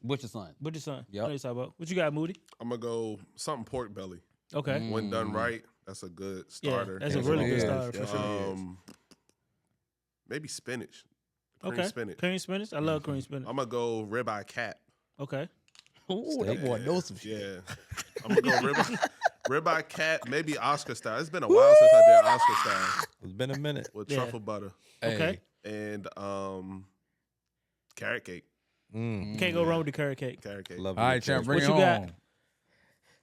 Butcher son. What your son? Yep. I know you talking about. What you got, Moody? I'm gonna go something pork belly. Okay. When done right, that's a good Yeah, starter. that's a Yes, really it good is. starter for Yes, sure. it is. Maybe spinach. Cream Okay. spinach. Cream spinach. I love cream spinach. I'm gonna go ribeye cat. Okay. Ooh, that boy knows some shit. Yeah. I'm gonna go ribeye cat, maybe Oscar style. It's been a while since I did Oscar style It's been a minute. with Yeah. truffle butter Okay. and carrot cake. Can't go wrong with the carrot cake. Carrot cake. Love All right, it. champ, bring What it you got? on.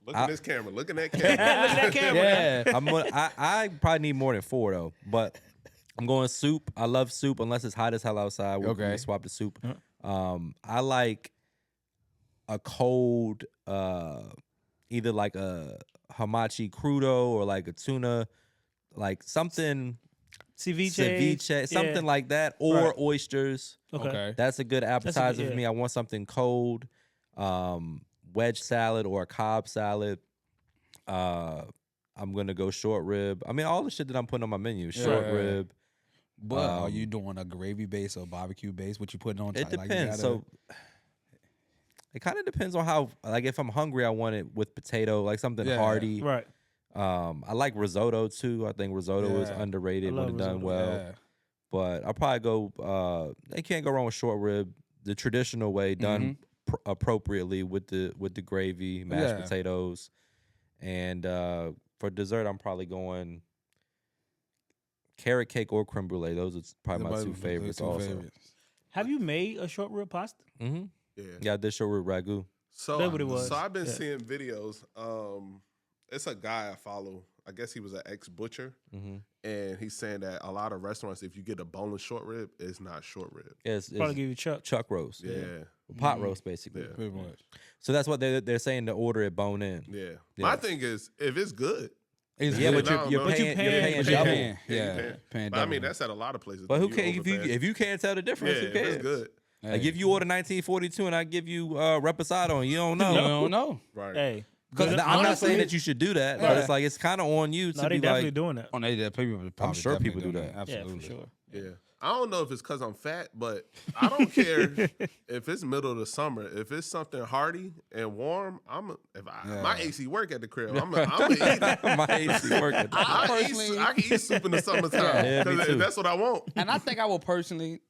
Look at this camera. Look at that camera. Look at that camera. Yeah. I probably need more than 4 though, but I'm going soup. I love soup unless it's hot as hell outside. We Okay. swap the soup. I like a cold, either like a hamachi crudo or like a tuna, like something ceviche, something Yeah. like that, or Right. oysters. Okay. That's a good appetizer yeah. for me. I want something cold, wedge salad or a Cobb salad. I'm gonna go short rib. I mean, all the shit that I'm putting on my menu: short Yeah. rib. But are you doing a gravy base or barbecue base? What you putting on? It top? Like, you depends. gotta- So it kind of depends on how. Like, if I'm hungry, I want it with potato, like something Yeah. hearty. Right. I like risotto too. I think risotto is Yeah. underrated I when love it's done risotto. well. Yeah. But I'll probably go. They can't go wrong with short rib, the traditional way, done appropriately with the gravy, mashed Yeah. potatoes, and for dessert, I'm probably going carrot cake or creme brulee. Those are probably my two favorites. Also, Have you made a short rib pasta? mm-hmm. Yeah. Yeah, I did short rib ragu. So, That's what it was. so I've been Yeah. seeing videos. It's a guy I follow. I guess he was an ex-butcher. Mm-hmm. And he's saying that a lot of restaurants, if you get a boneless short rib, it's not short rib. Yeah, it's Probably give you chuck. chuck roast, Yeah. pot roast basically. Yeah. Pretty much. So that's what they're saying to order it bone in. Yeah. Yeah. My thing is, if it's good, It's Yeah, good. but No, you're no. But you paying paying- you're but you paying double. paying. Yeah, you paying but I mean, double. that's at a lot of places. But who You can overpay. if you can't tell the difference? yeah, Who if cares? it's good. Like Hey. if you order 1942 and I give you reposado and you don't know. You don't know. Right. Hey. Because But I'm not honestly- saying that you should do that, but Yeah. it's like it's kind of on you No, to they be definitely like, doing that. Oh, they people probably sure definitely people do that. Yeah, Absolutely. for sure. Yeah. I don't know if it's because I'm fat, but I don't care if it's middle of the summer. If it's something hearty and warm, my AC work at the crib. I'm gonna eat it. my AC working. I can eat soup in the summertime. Yeah, me 'cause too. that's what I want. And I think I will personally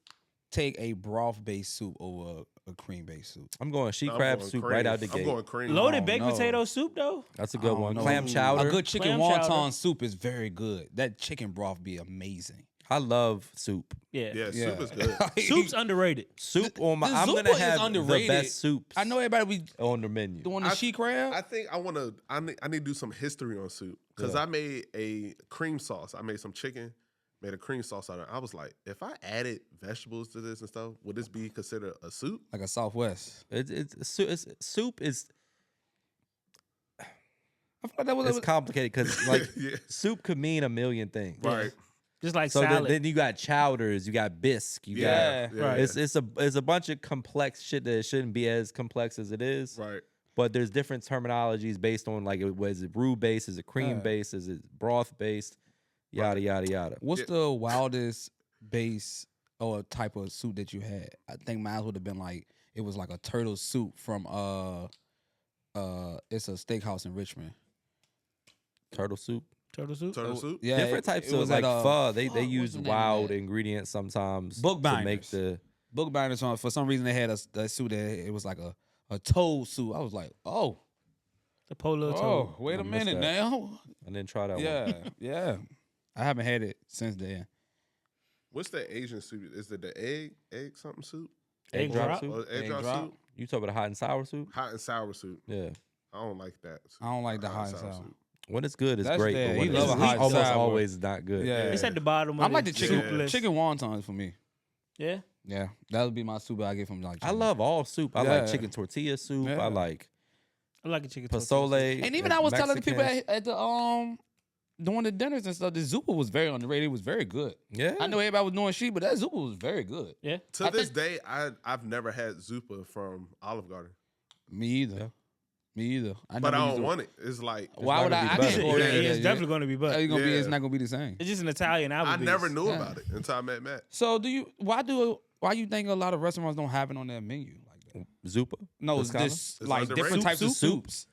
take a broth-based soup over a cream-based soup. I'm going she I'm crab going soup cream. right out the I'm gate. going cream. Loaded Oh, baked no. potato soup though. That's a good one. know. Clam chowder. A good chicken Clam wonton chowder. soup is very good. That chicken broth be amazing. I love soup. Yeah. Yeah, soup is good. Soup's underrated. Soup on my. the I'm Zupa gonna is have the underrated. best soups. I know everybody be on the menu. doing the she crab. I think I want to. I need to do some history on soup because I made a cream sauce. I made some chicken, made a cream sauce out of it. I was like, if I added vegetables to this and stuff, would this be considered a soup? Like a Southwest. Soup is I feel like that was it's complicated because like Yeah. soup could mean a million things. Right. Just like So salad. then you got chowders, you got bisque, you Yeah. got Right. it's a bunch of complex shit that shouldn't be as complex as it is. Right. But there's different terminologies based on like was it roux based, is it cream based, is it broth based, yada yada yada. What's the wildest base or type of soup that you had? I think mine would have been like it was like a turtle soup from it's a steakhouse in Richmond. Turtle soup. Turtle soup. Turtle soup. Yeah, Different types it of was like at, pho. They what's use the name of wild that? ingredients sometimes Book to make binders. the Bookbinders on for some reason they had a soup that it was like a toad soup. I was like, The polo toad. wait I a missed minute that. now. I didn't try that one. Yeah. I haven't had it since then. What's the Asian soup? Is it the egg something soup? Egg drop? soup. Or egg Egg drop drop? soup? You talk about a hot and sour soup? Hot and sour soup. Yeah. I don't like that. Soup. I don't like the hot and sour. soup. When it's good, it's That's great. there. But He when love it's a hot and almost sour. always not good. Yeah. It's at the bottom. I of like the the chicken soup list. chicken wontons for me. Yeah. Yeah, that would be my soup I get from like. I love all soup. I Yeah. like chicken tortilla soup. Yeah. I like I like a chicken pozole. tortilla. And even I was telling the people Mexicans. at the doing the dinners and stuff, the Zupa was very underrated. It was very good. Yeah. I know everybody was doing sheep, but that Zupa was very good. Yeah. To this day, I've never had Zupa from Olive Garden, Me either. Yeah. Me either. but I don't want it. It's like Why would not I? gonna I be can't better. go there. It's definitely going to be better. It's gonna be. Yeah. It's not gonna be the same. It's just an Italian Applebee's. I never knew Yeah. about it until I met Matt. So why you think a lot of restaurants don't have it on their menu like that? Zupa. No, it's Wisconsin? just It's like underrated. different types of Soup? soups.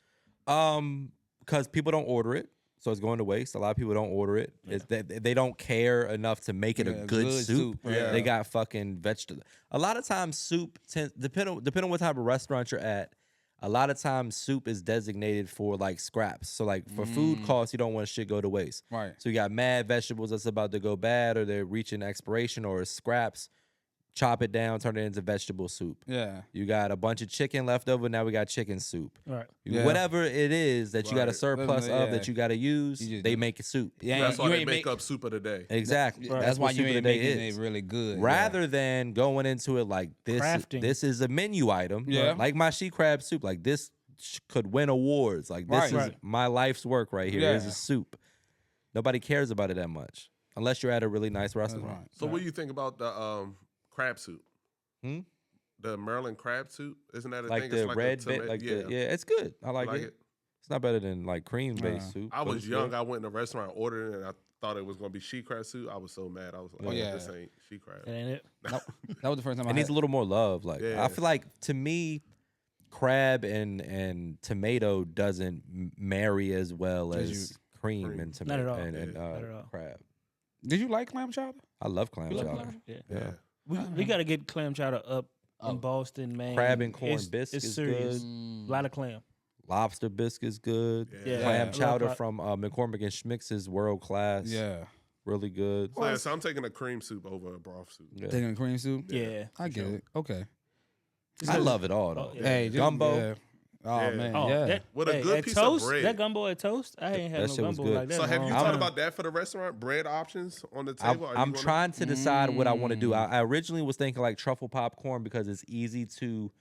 Because people don't order it, so it's going to waste. A lot of people don't order it. It's they don't care enough to make it a Yeah, good good soup. soup, yeah. They got fucking vegetables. A lot of times, soup depending on what type of restaurant you're at. A lot of times, soup is designated for like scraps. So like for food costs, you don't want shit go to waste. Right. So you got mad vegetables that's about to go bad, or they're reaching expiration, or it's scraps. Chop it down, turn it into vegetable soup. Yeah. You got a bunch of chicken left over. Now we got chicken soup. Right. Yeah. Whatever it is that you got a Right. surplus Yeah. of that you got to use, You just they do- make a soup. Yeah, That's why you they ain't make up soup of the day. Exactly. Right. That's why what you soup of ain't the day making is. it really good. Rather than going into it like this, Crafting. this is a menu item. Yeah. Like my she crab soup. Like this could win awards. Like this Right. is Right. my life's work right here. Yeah. Here's a soup. Nobody cares about it that much, unless you're at a really nice That's restaurant. right. So what do you think about the crab soup? Hmm? The Maryland crab soup? Isn't that a Like thing? the It's red a bit, tomato- like the it's good. I like, like it. it. It's not better than like cream based soup. I but was it's young. good. I went in a restaurant, ordered it, and I thought it was going to be she crab soup. I was so mad. I was like, Oh, yeah. this ain't she crab. That ain't it. That was the first time It I needs had. a little more love. Like Yeah. I feel like to me, crab and tomato doesn't marry as well As as cream cream. and Not tomato at all. and Not at all. crab. Did you like clam chowder? I love clam You like chowder. clam? Yeah. Yeah. We got to get clam chowder up Oh. in Boston, man. Crab and corn It's- bisque it's is serious. good. A lot of clam. Lobster bisque is good. Yeah. Yeah. Clam I love chowder cla- from McCormick and Schmick's is world class. Yeah. Really good. So, yeah, so I'm taking a cream soup over a broth soup. Yeah. Taking a cream soup? Yeah. I get it. Okay. I love it all though. Oh, yeah. Hey, just- Gumbo. yeah. Oh Yeah. man, Oh, yeah. that, With a hey, good at piece of toast, bread. That gumbo at toast, I ain't That had no shit was gumbo good. like that. So in a have you long thought time. about that for the restaurant? Bread options on the I'm, table? Are you I'm gonna- trying to decide what I want to do. I originally was thinking like truffle popcorn because it's easy to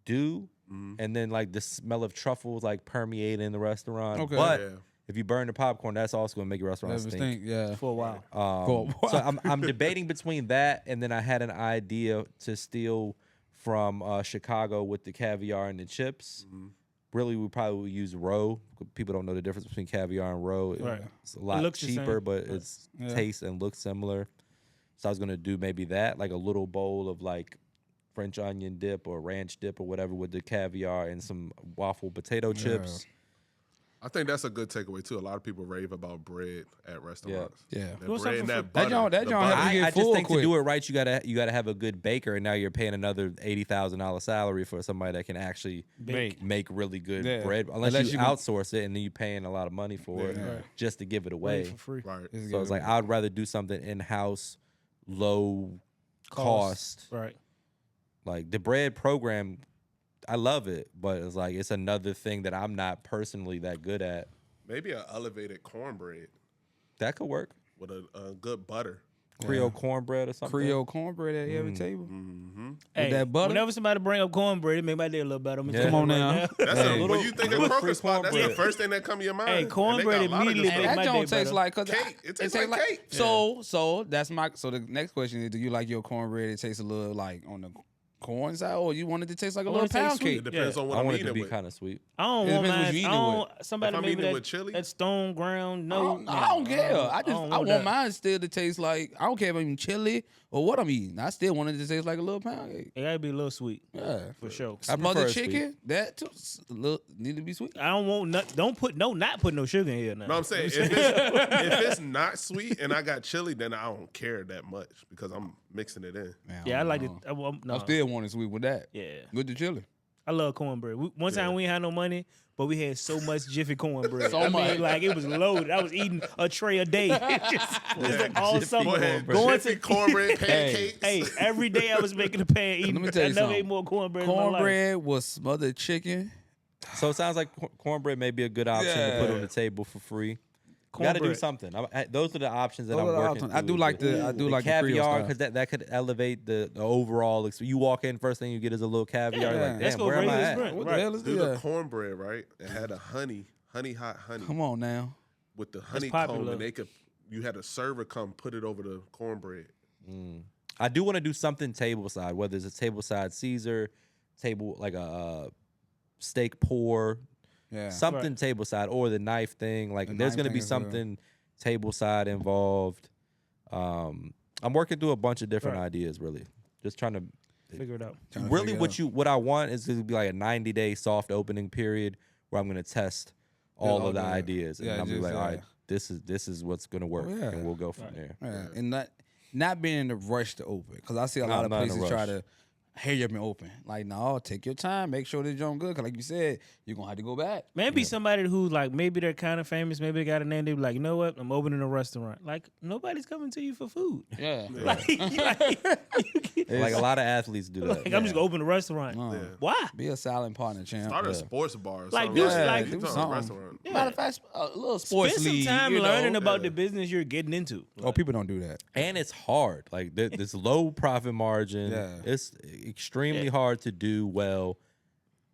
do, and then like the smell of truffles like permeate in the restaurant. Okay. But Yeah. if you burn the popcorn, that's also gonna make your restaurant Never stink. think, yeah. for a while. Cool. So I'm debating between that and then I had an idea to steal from Chicago with the caviar and the chips. Really, we probably would use roe. People don't know the difference between caviar and roe. Right. It's a lot looks the cheaper, same. but it's Yeah. tastes and looks similar. So I was gonna do maybe that, like a little bowl of like French onion dip or ranch dip or whatever with the caviar and some waffle potato chips. I think that's a good takeaway too. A lot of people rave about bread at restaurants. Yeah. That What's bread up and for that food? butter. That the joint butter. have to get I just full think quick. to do it right, you gotta have a good baker, and now you're paying another $80,000 salary for somebody that can actually make really good bread. Unless you outsource it, and then you're paying a lot of money for it just to give it away for free. Right. So it's like I'd rather do something in house, low cost. Right. Like the bread program, I love it, but it's like it's another thing that I'm not personally that good at. Maybe an elevated cornbread That could work. with a good butter. Creole cornbread or something. Creole cornbread at every table. Hey, that butter? whenever somebody bring up cornbread, it make my day a little better. Come on now. That's when you think of little croaker spot. That's the cornbread. first thing that come to your mind. Hey, And they cornbread got a lot of immediately good make stuff. my That day don't taste better. like Cake. It tastes like cake. So that's my. So the next question is: do you like your cornbread? It tastes a little like on the corn side, or you want it to taste like a I little want it to taste pound sweet. cake? It depends on what I I'm want it to eating be with. kind of sweet. I don't It want depends what mine. you I eating don't. Somebody If I'm maybe eating that, with chili? that stone ground. I No, don't care. I don't want that. mine still to taste like. I don't care if I'm eating chili or what I'm eating. I still want it to taste like a little pound cake. It gotta be a little sweet Yeah. for sure. I Smothered prefer it chicken, that too, need to be sweet. I don't want not put no sugar in here now. No, I'm saying if it's not sweet and I got chili, then I don't care that much because I'm mixing it in. Man, Yeah, I like it. know. No. I still want it sweet with that. Yeah, With the chili. I love cornbread. One time we ain't had no money, but we had so much Jiffy cornbread. So I much. mean, like it was loaded. I was eating a tray a day. It's like all Jiffy summer. cornbread. Going Jiffy to cornbread pancakes. hey, every day I was making a pan eating. Let me tell you I never something. ate more cornbread. In my life. Cornbread with smothered chicken. So it sounds like cornbread may be a good option to put Yeah. on the table for free. You got to do Cornbread. something. Those are the options that Those I'm are the working options. I through. do like the caviar Creole because that could elevate the overall. You walk in, first thing you get is a little caviar. Yeah, Like, let's damn, go where am raise I this at? rent. What Right. the hell is Do this? the cornbread, right? It had a honey hot honey Come on now. with the honeycomb, popular. and you had a server come put it over the cornbread. I do want to do something tableside, whether it's a tableside Caesar, like a steak pour, Yeah. something tableside, or the knife thing. Like The there's knife going to thing be is good. something tableside involved. I'm working through a bunch of different Right. ideas, really. Just trying to Figure it out. Trying to really figure it what I want is to be like a 90-day soft opening period where I'm going to test all all of the the- ideas, and yeah, I'll be just, like, all yeah. right, this is what's going to work, yeah. and we'll go from there. Yeah. And not being in a rush to open, because I see a No, lot I'm of not in a places try rush. to hurry up and open. Like, no, take your time, make sure this joint good. Because like you said, you're gonna have to go back. Maybe somebody who like maybe they're kind of famous, maybe they got a name. They be like, you know what? I'm opening a restaurant. Like nobody's coming to you for food. Yeah. Like Like a lot of athletes do that. I'm just gonna open a restaurant. No. Yeah. Why? Be a silent partner, champ. Start a sports bar. Or Like, something. do- Yeah, like- you do talking something. restaurant. Matter of fact, a little sports Spend some league. time you know? learning about Yeah. the business you're getting into. Oh, people don't do that. And it's hard. Like this low profit margin. Yeah. It's extremely hard to do well,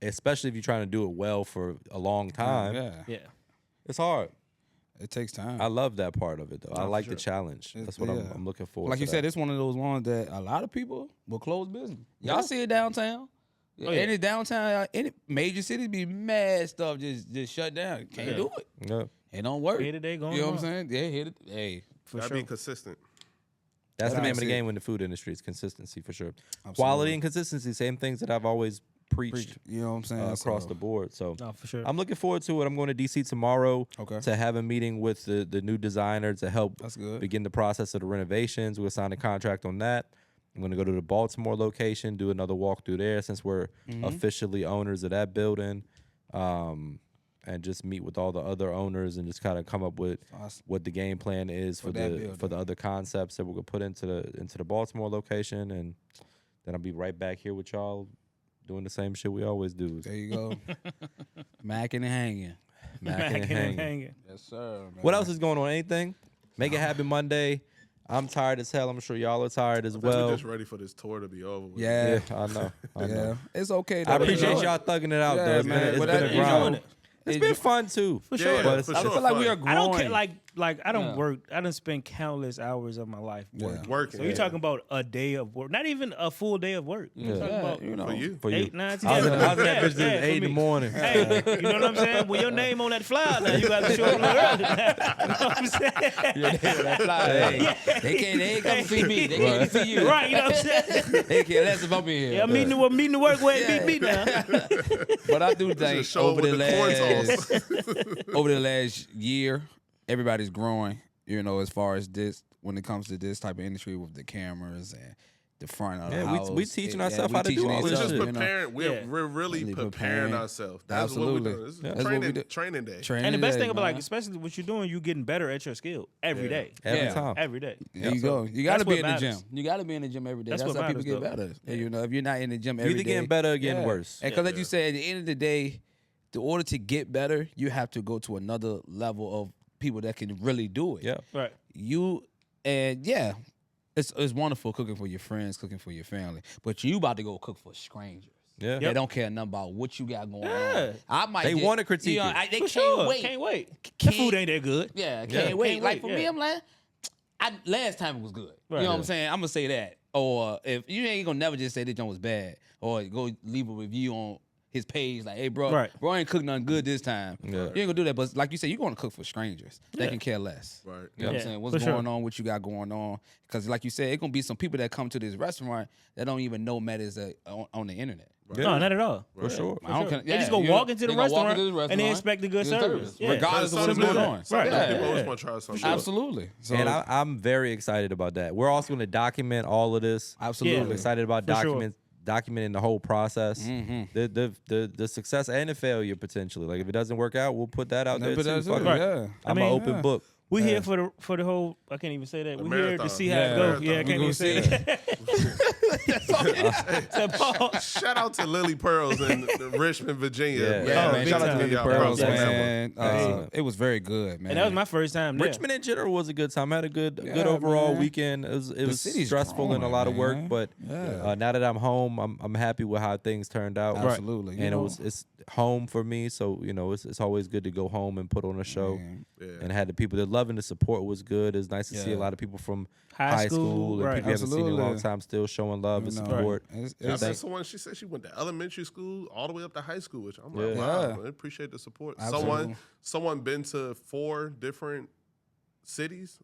especially if you're trying to do it well for a long time. Yeah. Yeah. It's hard. It takes time. I love that part of it though. I for like sure. the challenge. It's- That's what yeah. I'm looking for. Like you said, it's one of those ones that a lot of people will close business. Y'all Yeah. see it downtown. Oh, yeah. Any downtown, any major cities be mad stuff just shut down. Can't Yeah. do it. yeah. It don't work. Here today, going You know what I'm on. saying? Yeah, hit it. Hey, For Gotta sure. be consistent. That's the That's name of the it. game in the food industry. It's consistency for sure. Absolutely. Quality and consistency, same things that I've always preached you know what I'm saying? across So, the board. So No, for sure. I'm looking forward to it. I'm going to DC tomorrow Okay. to have a meeting with the new designer to help That's good. begin the process of the renovations. We'll sign a contract on that. I'm going to go to the Baltimore location, do another walkthrough there since we're officially owners of that building, and just meet with all the other owners and just kind of come up with Awesome. what the game plan is for that the building. other concepts that we're going to put into the Baltimore location, and then I'll be right back here with y'all doing the same shit we always do. There you go. Macking and hanging. Macking and hanging. Yes, sir. Man. What else is going on? Anything? Make it happen Monday. I'm tired as hell. I'm sure y'all are tired as We're well. just ready for this tour to be over with. Yeah. Yeah, I know. I know. Yeah. It's okay. I though. appreciate enjoy y'all thugging it out, Yeah, though. man. It's Well, been a that- grind. enjoying it. It's been fun too. For Yeah, sure. yeah, But for I sure. feel like we fun. are growing. I don't care. Like like I don't work. I done spent countless hours of my life working. So you're talking about a day of work, not even a full day of work. You're talking about for you. 8, 9, 10. I was in that bitch at 8 in the morning. Hey, you know what I'm saying? When your name on that flyer, now you got to show up a little early. You know what I'm saying? They ain't come to see me. They can't see you. Right, you know what I'm saying? They care less about me here. Yeah, I'm meeting to work where it beat me now. But I do think over the last year, everybody's growing, as far as this, when it comes to this type of industry with the cameras and the front of the house. We teaching ourselves how to do all We're this just shit. preparing. We're really preparing ourselves. That's what we're doing. This is training day. And the best thing about, especially what you're doing, you're getting better at your skill every day. Every time. Every day. There you go. You got to be in the gym. You got to be in the gym every day. That's how people get better. If you're not in the gym every day. Either getting better or getting worse. And because like you said, at the end of the day, in order to get better, you have to go to another level of people that can really do it. Yeah. Right. It's wonderful cooking for your friends, cooking for your family, but you about to go cook for strangers. Yeah. They don't care nothing about what you got going on. They want to critique it. They For can't sure. wait. Can't wait. The food ain't that good. Yeah, can't wait. Like for yeah. me, I'm like, last time it was good. Right. You know what I'm saying? I'm gonna say that. Or if you ain't gonna never just say this joint was bad, or go leave a review on his page like, hey, bro, bro ain't cooked nothing good this time. Yeah. You ain't gonna do that. But like you said, you're gonna cook for strangers. They can care less. Right. You know what I'm saying? What's going on, what you got going on. Because like you said, it's gonna be some people that come to this restaurant that don't even know Matt is on the internet. Right. No, not at all. For sure. They just go walk into the restaurant and they expect a good service. Regardless of what's going on. Right. People always want to try something. Absolutely. So, And I'm very excited about that. We're also going to document all of this. Absolutely. I'm excited about documenting the whole process, the success and the failure potentially. Like if it doesn't work out, we'll put that out there too. I'm an open book. We here for the whole. I can't even say that. We here to see how it goes. Yeah, I can't even say that. Shout out to Lily Pearls in Richmond, Virginia. Yeah, man. Shout out to Lily Pearls, man. It was very good, man. And that was my first time there. Richmond in general was a good time. I had a good overall weekend. It was stressful and a lot of work, but now that I'm home, I'm happy with how things turned out. Absolutely. And it's home for me, so it's always good to go home and put on a show. And had the people that loving the support was good. It's nice to see a lot of people from high school and people you haven't seen in a long time still showing love and support. Someone, she said she went to elementary school all the way up to high school, which I'm like, wow, I appreciate the support. Absolutely. Someone been to 4 different cities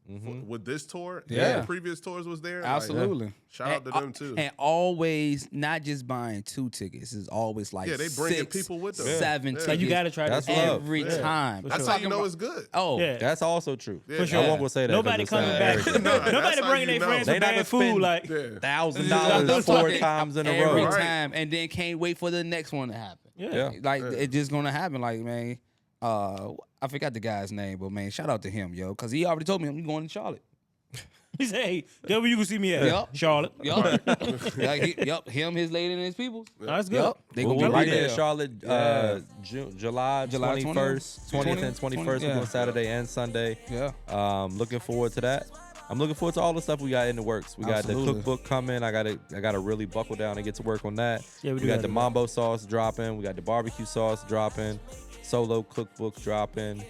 with this tour. Yeah. The previous tours was there. Absolutely. Shout out to them too. And always not just buying 2 tickets. It's always like they bringing people with them. 7 tickets. Like you gotta try That's this every time. That's how you know it's good. Oh, that's also true. For sure. I won't go say that. Nobody coming back. Nobody bringing their friends They for not bad gonna food. spend Like $1,000 4 times in a row. every time, and then can't wait for the next one to happen. Like it's just gonna happen. Like, man, I forgot the guy's name, but man, shout out to him, yo, because he already told me I'm going to Charlotte. He said, "Hey, that's where you can see me at, Yep. Charlotte." Yep, him, his lady, and his people. That's good. Yep. They We'll gonna be be right there there. in Charlotte, July 21st, 20th and 21st. We're going Saturday and Sunday. Yeah. Looking forward to that. I'm looking forward to all the stuff we got in the works. We got the cookbook coming. I gotta really buckle down and get to work on that. Yeah, we got the mambo sauce dropping. We got the barbecue sauce dropping. Solo cookbook dropping.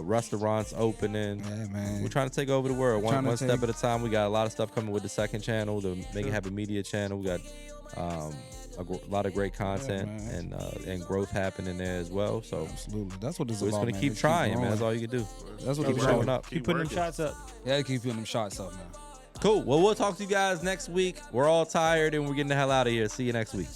Restaurants opening. Yeah, man. We're trying to take over the world one step at a time. We got a lot of stuff coming with the second channel, the Make It Happen Media channel. We got a lot of great content and growth happening there as well. So absolutely, that's what this is we're just about. gonna keep trying, man. That's all you can do. That's what keep showing up. Keep putting them shots up. Yeah, keep putting them shots up, man. Cool. Well, we'll talk to you guys next week. We're all tired and we're getting the hell out of here. See you next week.